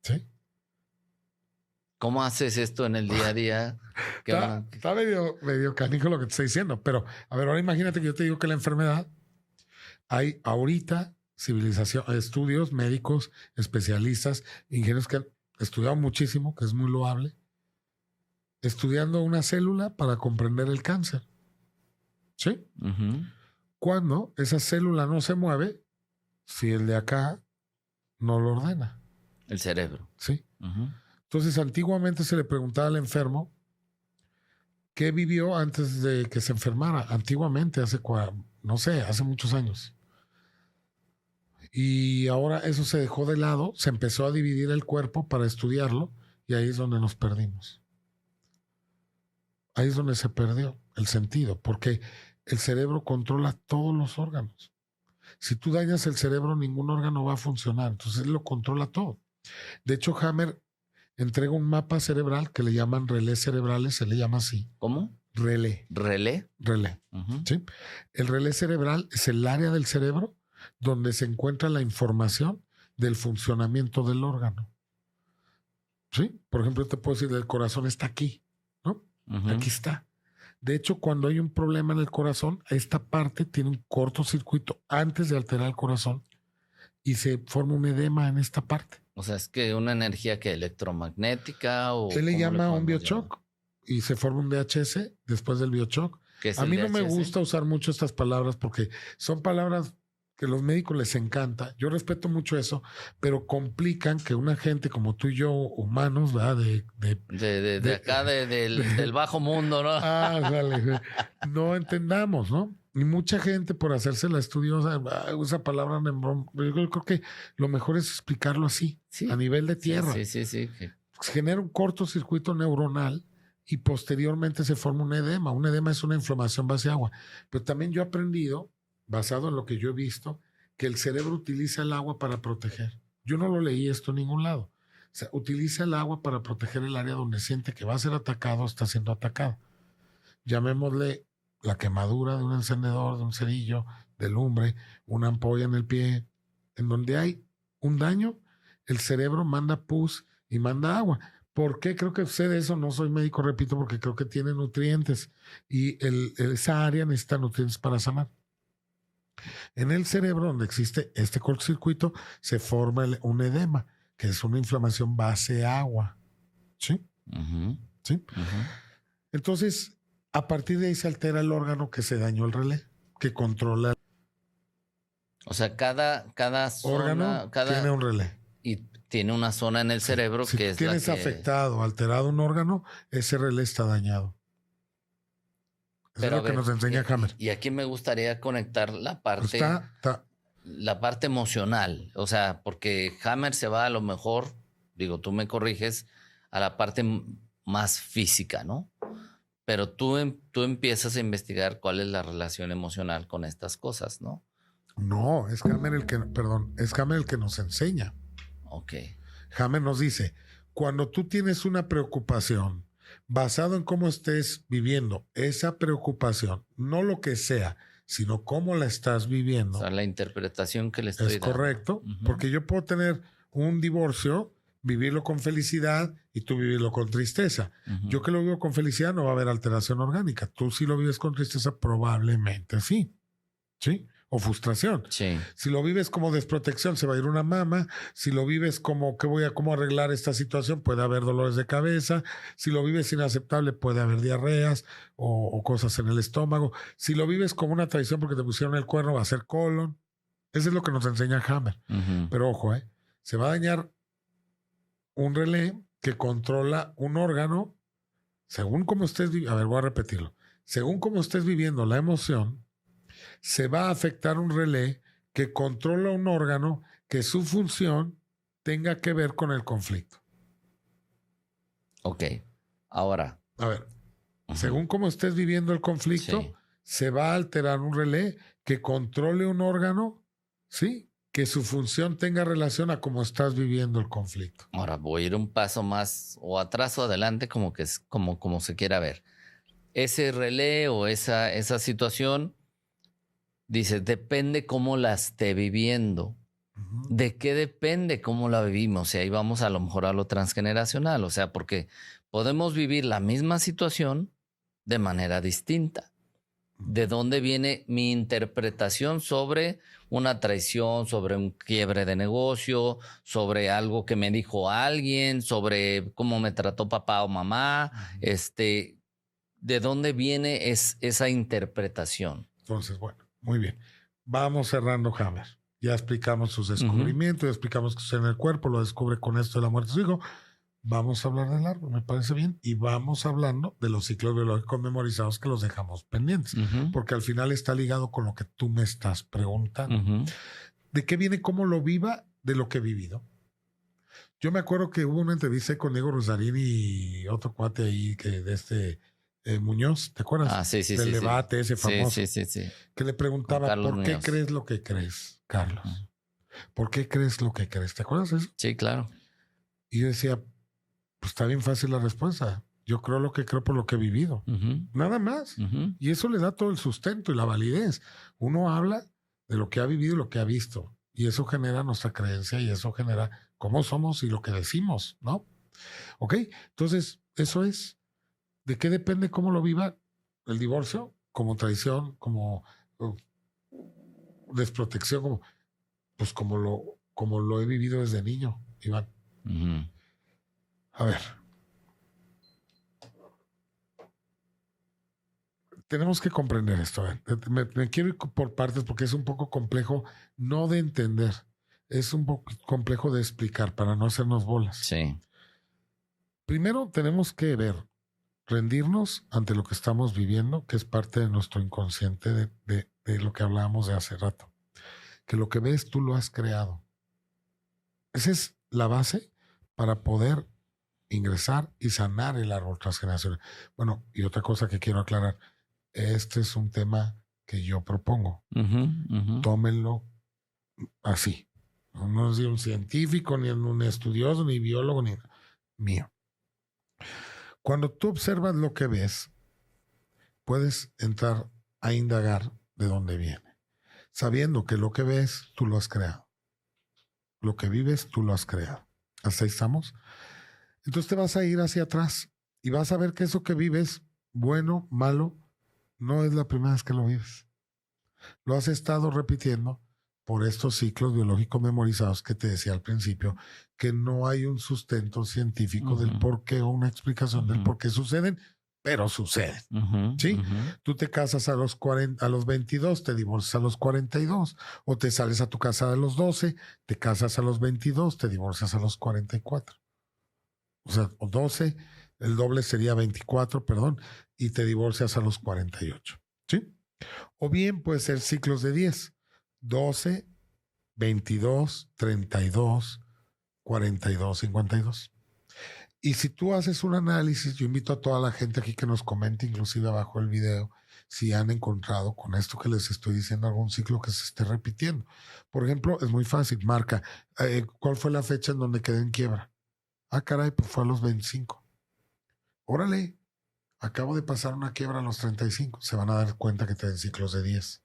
Sí. ¿Cómo haces esto en el día a día? Está medio canijo lo que te estoy diciendo, pero a ver, ahora imagínate que yo te digo que la enfermedad, hay ahorita civilización, estudios médicos, especialistas, ingenieros que han estudiado muchísimo, que es muy loable, estudiando una célula para comprender el cáncer. ¿Sí? Uh-huh. Cuando esa célula no se mueve, si el de acá no lo ordena. El cerebro. Sí. Uh-huh. Entonces, antiguamente se le preguntaba al enfermo qué vivió antes de que se enfermara. Antiguamente, hace muchos años. Y ahora eso se dejó de lado, se empezó a dividir el cuerpo para estudiarlo y ahí es donde nos perdimos. Ahí es donde se perdió el sentido, porque el cerebro controla todos los órganos. Si tú dañas el cerebro, ningún órgano va a funcionar. Entonces él lo controla todo. De hecho, Hammer entrega un mapa cerebral que le llaman relés cerebrales, se le llama así. ¿Cómo? Relé. ¿Relé? Relé. Uh-huh. ¿Sí? El relé cerebral es el área del cerebro donde se encuentra la información del funcionamiento del órgano. ¿Sí? Por ejemplo, te puedo decir, el corazón está aquí, ¿no? Uh-huh. Aquí está. De hecho, cuando hay un problema en el corazón, esta parte tiene un cortocircuito antes de alterar el corazón y se forma un edema en esta parte. O sea, es que una energía que electromagnética o... Él le llama un biochoc y se forma un VHS después del biochoc. A mí no me gusta usar mucho estas palabras porque son palabras que a los médicos les encanta. Yo respeto mucho eso, pero complican que una gente como tú y yo, humanos, ¿verdad? De acá, del bajo mundo, ¿no? Dale, no entendamos, ¿no? Y mucha gente por hacerse la estudiosa usa palabras en broma. Yo creo que lo mejor es explicarlo así, sí, a nivel de tierra. Sí. Se genera un cortocircuito neuronal y posteriormente se forma un edema. Un edema es una inflamación base agua. Pero también yo he aprendido, basado en lo que yo he visto, que el cerebro utiliza el agua para proteger. Yo no lo leí esto en ningún lado. O sea, utiliza el agua para proteger el área donde siente que va a ser atacado o está siendo atacado. Llamémosle la quemadura de un encendedor, de un cerillo, de lumbre, una ampolla en el pie. En donde hay un daño, el cerebro manda pus y manda agua. ¿Por qué creo que sucede eso? No soy médico, repito, porque creo que tiene nutrientes y esa área necesita nutrientes para sanar. En el cerebro, donde existe este cortocircuito, se forma un edema, que es una inflamación base agua. ¿Sí? Uh-huh. ¿Sí? Uh-huh. Entonces, a partir de ahí se altera el órgano que se dañó el relé, que controla. O sea, cada órgano tiene un relé. Y tiene una zona en el cerebro si que es tienes la que... afectado, alterado un órgano, ese relé está dañado. Eso es lo que nos enseña Hammer. Y aquí me gustaría conectar la parte... La parte emocional. O sea, porque Hammer se va a lo mejor, digo, tú me corriges, a la parte más física, ¿no? Pero tú empiezas a investigar cuál es la relación emocional con estas cosas, ¿no? No, es Hammer el que nos enseña. Ok. Hammer nos dice, cuando tú tienes una preocupación, basado en cómo estés viviendo esa preocupación, no lo que sea, sino cómo la estás viviendo. O sea, la interpretación que le estoy dando. Es correcto, porque yo puedo tener un divorcio, vivirlo con felicidad y tú vivirlo con tristeza. Yo que lo vivo con felicidad no va a haber alteración orgánica. Tú si lo vives con tristeza probablemente sí. ¿Sí? O frustración. Sí. Si lo vives como desprotección, se va a ir una mama. Si lo vives como cómo arreglar esta situación, puede haber dolores de cabeza. Si lo vives inaceptable, puede haber diarreas o cosas en el estómago. Si lo vives como una traición porque te pusieron el cuerno, va a ser colon. Eso es lo que nos enseña Hammer. Pero ojo, se va a dañar un relé que controla un órgano según cómo estés viviendo. A ver, voy a repetirlo. Según cómo estés viviendo la emoción, se va a afectar un relé que controla un órgano que su función tenga que ver con el conflicto. Ok. Ahora. A ver, según cómo estés viviendo el conflicto, se va a alterar un relé que controle un órgano, ¿sí? Que su función tenga relación a cómo estás viviendo el conflicto. Ahora voy a ir un paso más o atrás o adelante, como que es como se quiera ver. Ese relé o esa situación, dice, depende cómo la esté viviendo. ¿De qué depende cómo la vivimos? Y ahí vamos a lo mejor a lo transgeneracional. O sea, porque podemos vivir la misma situación de manera distinta. ¿De dónde viene mi interpretación sobre una traición, sobre un quiebre de negocio, sobre algo que me dijo alguien, sobre cómo me trató papá o mamá? ¿De dónde viene esa interpretación? Entonces, bueno, muy bien. Vamos cerrando Hammer. Ya explicamos sus descubrimientos, ya explicamos que sucede en el cuerpo, lo descubre con esto de la muerte de su hijo. Vamos a hablar del árbol, me parece bien. Y vamos hablando de los ciclos biológicos memorizados que los dejamos pendientes. Porque al final está ligado con lo que tú me estás preguntando. ¿De qué viene? ¿Cómo lo viva? De lo que he vivido. Yo me acuerdo que hubo una entrevista con Diego Rosarín y otro cuate ahí que de Muñoz, ¿te acuerdas? Ah, sí, sí, Del sí. debate ese famoso. Sí. Que le preguntaba, ¿por qué crees lo que crees, Carlos? ¿Por qué crees lo que crees? ¿Te acuerdas de eso? Sí, claro. Y yo decía, pues está bien fácil la respuesta. Yo creo lo que creo por lo que he vivido. Nada más. Y eso le da todo el sustento y la validez. Uno habla de lo que ha vivido y lo que ha visto. Y eso genera nuestra creencia y eso genera cómo somos y lo que decimos, ¿no? ¿Ok? Entonces, eso es. ¿De qué depende cómo lo viva el divorcio? Como traición, como desprotección, como lo he vivido desde niño, Iván. A ver. Tenemos que comprender esto. Me quiero ir por partes porque es un poco complejo, no de entender, es un poco complejo de explicar para no hacernos bolas. Sí. Primero tenemos que rendirnos ante lo que estamos viviendo, que es parte de nuestro inconsciente de lo que hablábamos de hace rato. Que lo que ves tú lo has creado. Esa es la base para poder ingresar y sanar el árbol transgeneracional. Bueno, y otra cosa que quiero aclarar. Este es un tema que yo propongo. Tómenlo así. No es de un científico, ni un estudioso, ni biólogo, ni mío. Cuando tú observas lo que ves, puedes entrar a indagar de dónde viene, sabiendo que lo que ves, tú lo has creado. Lo que vives, tú lo has creado. ¿Hasta ahí estamos? Entonces te vas a ir hacia atrás y vas a ver que eso que vives, bueno, malo, no es la primera vez que lo vives. Lo has estado repitiendo por estos ciclos biológicos memorizados que te decía al principio, que no hay un sustento científico del por qué o una explicación del por qué suceden, pero suceden. ¿Sí? Tú te casas a los 22, te divorcias a los 42, o te sales a tu casa a los 12, te casas a los 22, te divorcias a los 44. O sea, 12, el doble sería 24, perdón, y te divorcias a los 48. ¿Sí? O bien puede ser ciclos de 10, 12, 22, 32, 42, 52. Y si tú haces un análisis, yo invito a toda la gente aquí que nos comente, inclusive abajo el video, si han encontrado con esto que les estoy diciendo algún ciclo que se esté repitiendo. Por ejemplo, es muy fácil, marca, ¿cuál fue la fecha en donde quedé en quiebra? Ah, caray, pues fue a los 25. Órale, acabo de pasar una quiebra a los 35. Se van a dar cuenta que tienen ciclos de 10.